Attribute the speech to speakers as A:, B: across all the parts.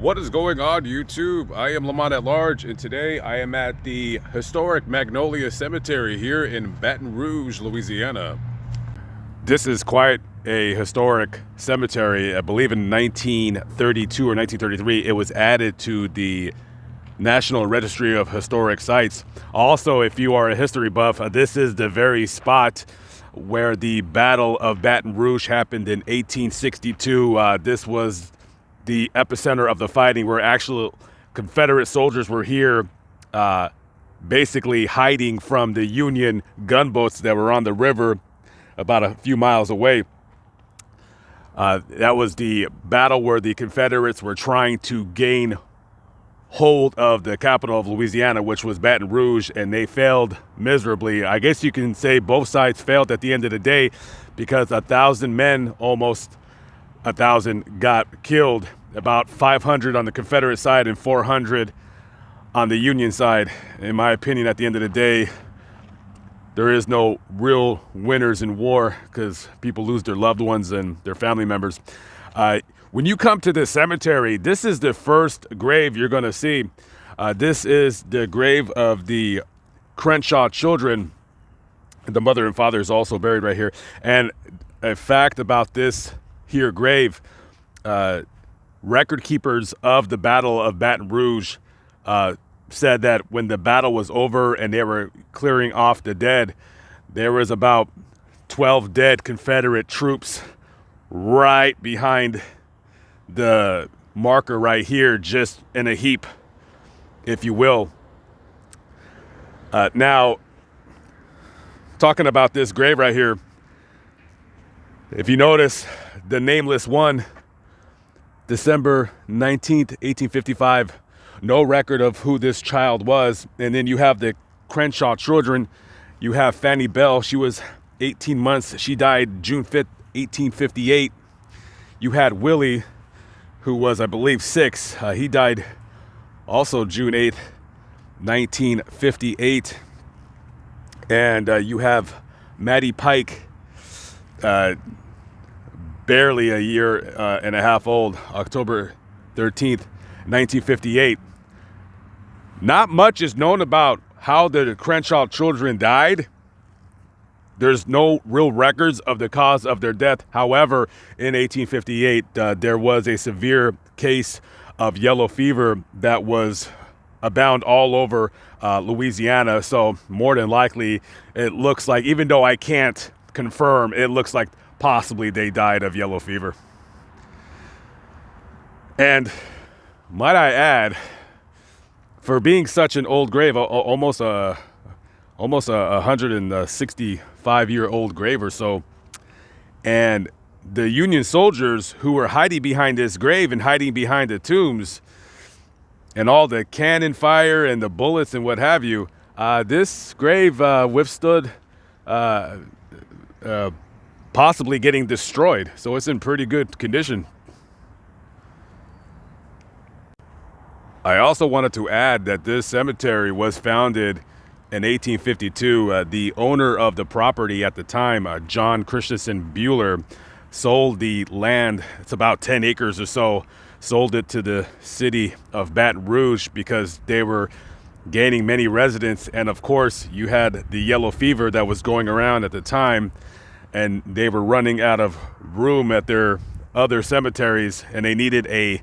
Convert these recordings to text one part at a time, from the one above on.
A: What is going on, YouTube? I am Lamont at Large, and today I am at the Historic Magnolia Cemetery here in Baton Rouge, Louisiana. This is quite a historic cemetery. I believe in 1932 or 1933, it was added to the National Registry of Historic Sites. Also, if you are a history buff, this is the very spot where the Battle of Baton Rouge happened in 1862. This was the epicenter of the fighting, where actual Confederate soldiers were here basically hiding from the Union gunboats that were on the river about a few miles away. That was the battle where the Confederates were trying to gain hold of the capital of Louisiana, which was Baton Rouge, and they failed miserably. I guess you can say both sides failed at the end of the day, because 1,000 men, almost 1,000, got killed. About 500 on the Confederate side and 400 on the Union side. In my opinion, at the end of the day, there is no real winners in war, because people lose their loved ones and their family members. When you come to this cemetery, this is the first grave you're going to see. This is the grave of the Crenshaw children. The mother and father is also buried right here. And a fact about this here grave, record keepers of the Battle of Baton Rouge said that when the battle was over and they were clearing off the dead, there was about 12 dead Confederate troops right behind the marker right here, just in a heap, if you will. Now, talking about this grave right here, if you notice, the nameless one, December 19th, 1855, no record of who this child was. And then you have the Crenshaw children. You have Fanny Bell. She was 18 months. She died June 5th, 1858. You had Willie, who was, I believe, 6. He died also June 8th, 1958. And you have Maddie Pike, barely a year and a half old, October 13th, 1958. Not much is known about how the Crenshaw children died. There's no real records of the cause of their death. However, in 1858, there was a severe case of yellow fever that was abound all over Louisiana. So more than likely, it looks like, even though I can't confirm, it looks like possibly they died of yellow fever. And might I add, for being such an old grave, almost a 165-year-old grave or so, and the Union soldiers who were hiding behind this grave and hiding behind the tombs and all the cannon fire and the bullets and what have you, this grave withstood possibly getting destroyed. So it's in pretty good condition. I also wanted to add that this cemetery was founded in 1852. The owner of the property at the time, John Christensen Bueller, sold the land. It's about 10 acres or so. Sold it to the city of Baton Rouge because they were gaining many residents. And of course, you had the yellow fever that was going around at the time, and they were running out of room at their other cemeteries, and they needed a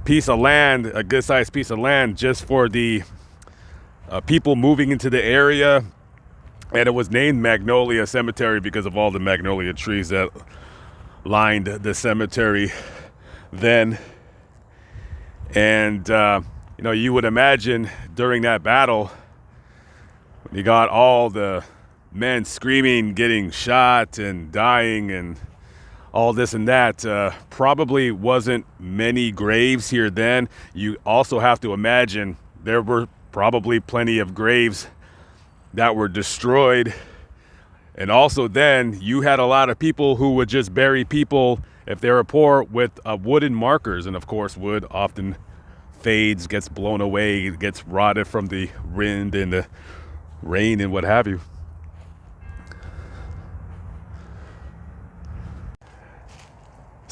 A: piece of land, a good sized piece of land, just for the people moving into the area. And it was named Magnolia Cemetery because of all the magnolia trees that lined the cemetery then. And you would imagine during that battle, when you got all the men screaming, getting shot and dying and all this and that, probably wasn't many graves here then. You also have to imagine there were probably plenty of graves that were destroyed. And also then you had a lot of people who would just bury people, if they were poor, with wooden markers. And of course, wood often fades, gets blown away, gets rotted from the wind and the rain and what have you.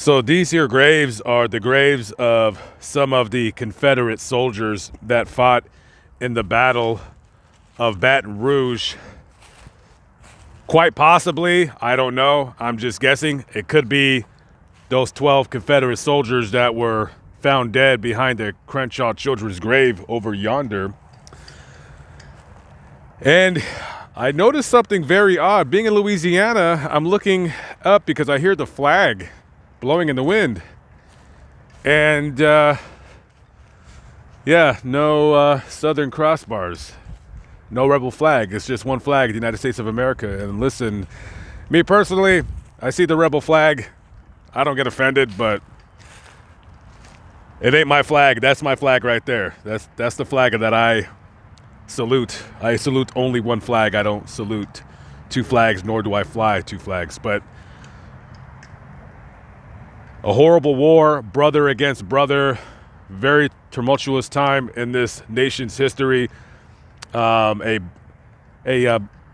A: So these here graves are the graves of some of the Confederate soldiers that fought in the Battle of Baton Rouge. Quite possibly, I don't know, I'm just guessing, it could be those 12 Confederate soldiers that were found dead behind the Crenshaw children's grave over yonder. And I noticed something very odd. Being in Louisiana, I'm looking up because I hear the flag blowing in the wind. And yeah, no Southern crossbars, no rebel flag. It's just one flag, the United States of America. And listen, me personally, I see the rebel flag, I don't get offended, but it ain't my flag. That's my flag right there. That's the flag that I salute. I salute only one flag. I don't salute two flags, nor do I fly two flags. But a horrible war, brother against brother, very tumultuous time in this nation's history. A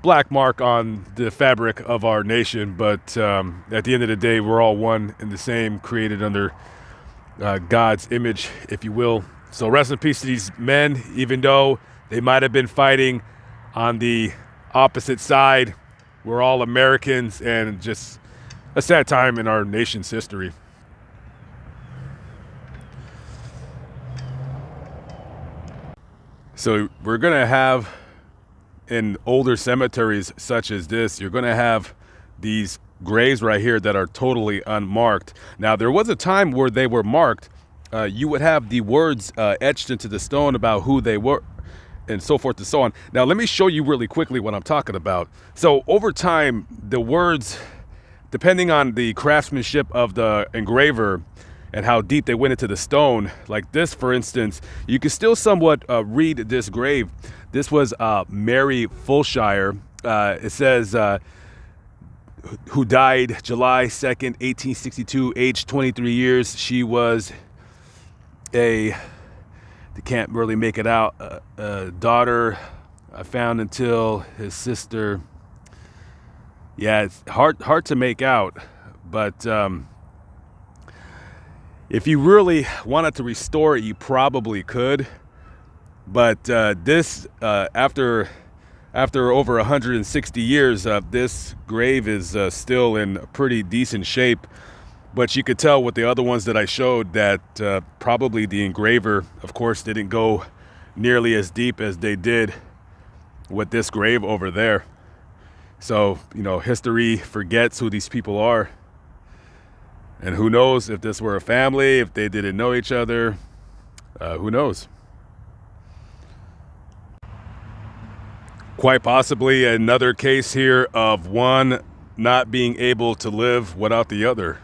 A: black mark on the fabric of our nation. But at the end of the day, we're all one and the same, created under God's image, if you will. So rest in peace to these men, even though they might have been fighting on the opposite side. We're all Americans, and just a sad time in our nation's history. So we're going to have, in older cemeteries such as this, you're going to have these graves right here that are totally unmarked. Now, there was a time where they were marked. You would have the words etched into the stone about who they were, and so forth and so on. Now, let me show you really quickly what I'm talking about. So over time, the words, depending on the craftsmanship of the engraver and how deep they went into the stone, like this, for instance, you can still somewhat read this grave. This was Mary Fulshire. It says, who died July 2nd, 1862, age 23 years. She was they can't really make it out, daughter I found until his sister. Yeah, it's hard to make out, but if you really wanted to restore it, you probably could. But this, after over 160 years, this grave is still in pretty decent shape. But you could tell with the other ones that I showed that probably the engraver, of course, didn't go nearly as deep as they did with this grave over there. So, you know, history forgets who these people are. And who knows if this were a family, if they didn't know each other, who knows? Quite possibly another case here of one not being able to live without the other.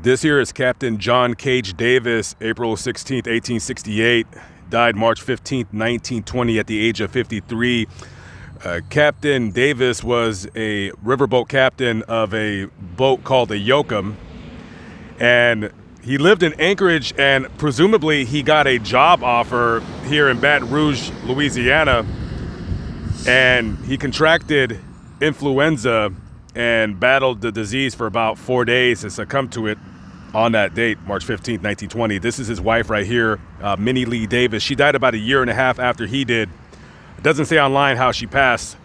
A: This here is Captain John Cage Davis, April 16th, 1868, died March 15th, 1920 at the age of 53. Captain Davis was a riverboat captain of a boat called the Yoakum, and he lived in Anchorage, and presumably he got a job offer here in Baton Rouge, Louisiana, and he contracted influenza and battled the disease for about 4 days and succumbed to it on that date, March 15th, 1920. This is his wife right here, Minnie Lee Davis. She died about a year and a half after he did. It doesn't say online how she passed,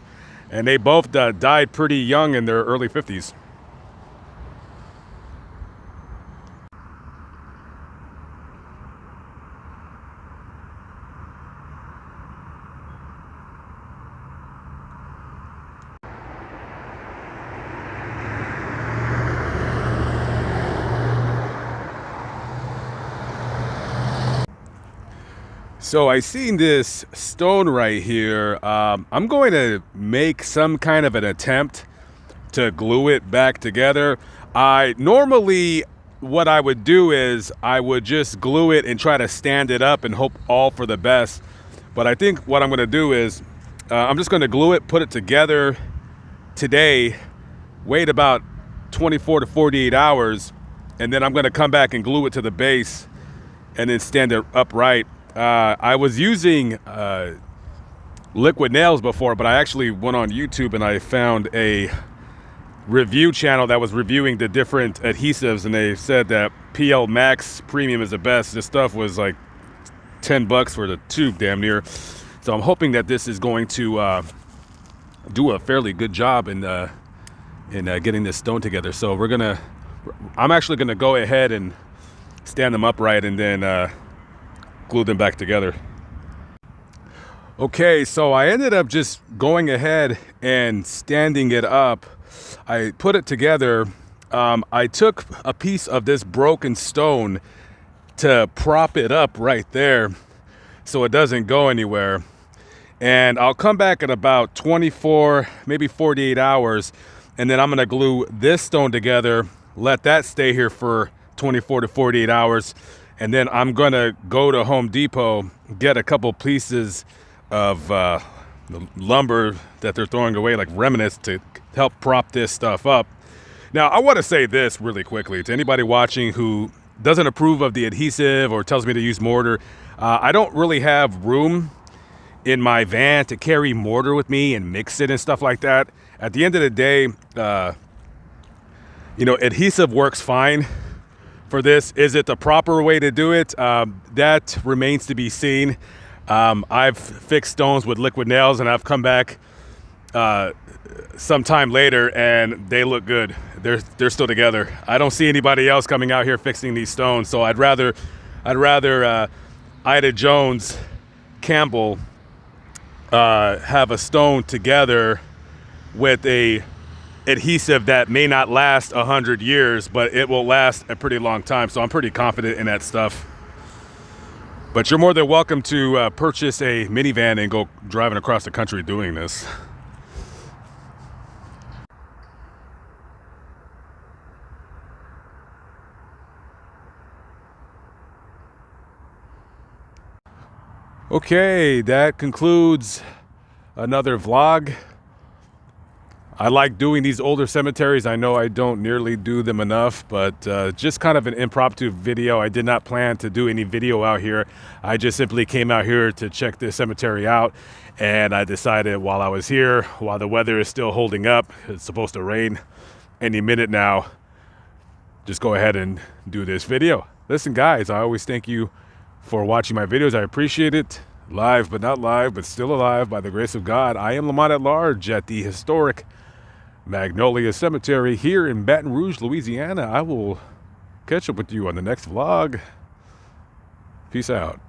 A: and they both died pretty young in their early 50s. So I seen this stone right here. I'm going to make some kind of an attempt to glue it back together. Normally what I would do is I would just glue it and try to stand it up and hope all for the best. But I think what I'm going to do is I'm just going to glue it, put it together today, wait about 24 to 48 hours, and then I'm going to come back and glue it to the base and then stand it upright. I was using liquid nails before, but I actually went on YouTube and I found a review channel that was reviewing the different adhesives, and they said that PL Max Premium is the best. This stuff was like $10 for the tube, damn near. So I'm hoping that this is going to do a fairly good job in getting this stone together. So I'm actually gonna go ahead and stand them upright and then glue them back together. Okay, so I ended up just going ahead and standing it up. I put it together. I took a piece of this broken stone to prop it up right there so it doesn't go anywhere. And I'll come back in about 24, maybe 48 hours, and then I'm gonna glue this stone together, let that stay here for 24 to 48 hours, and then I'm gonna go to Home Depot, get a couple pieces of the lumber that they're throwing away, like remnants, to help prop this stuff up. Now, I want to say this really quickly to anybody watching who doesn't approve of the adhesive or tells me to use mortar. I don't really have room in my van to carry mortar with me and mix it and stuff like that. At the end of the day, adhesive works fine for this. Is it the proper way to do it? That remains to be seen. I've fixed stones with liquid nails, and I've come back sometime later and they look good. They're still together. I don't see anybody else coming out here fixing these stones, so I'd rather Ida Jones Campbell have a stone together with a adhesive that may not last 100 years, but it will last a pretty long time. So I'm pretty confident in that stuff. But you're more than welcome to purchase a minivan and go driving across the country doing this. Okay, that concludes another vlog. I like doing these older cemeteries. I know I don't nearly do them enough, but just kind of an impromptu video. I did not plan to do any video out here. I just simply came out here to check this cemetery out, and I decided while I was here, while the weather is still holding up, it's supposed to rain any minute now, just go ahead and do this video. Listen, guys, I always thank you for watching my videos. I appreciate it. Live but not live, but still alive by the grace of God. I am Lamont at Large at the Historic Magnolia Cemetery here in Baton Rouge, Louisiana. I will catch up with you on the next vlog. Peace out.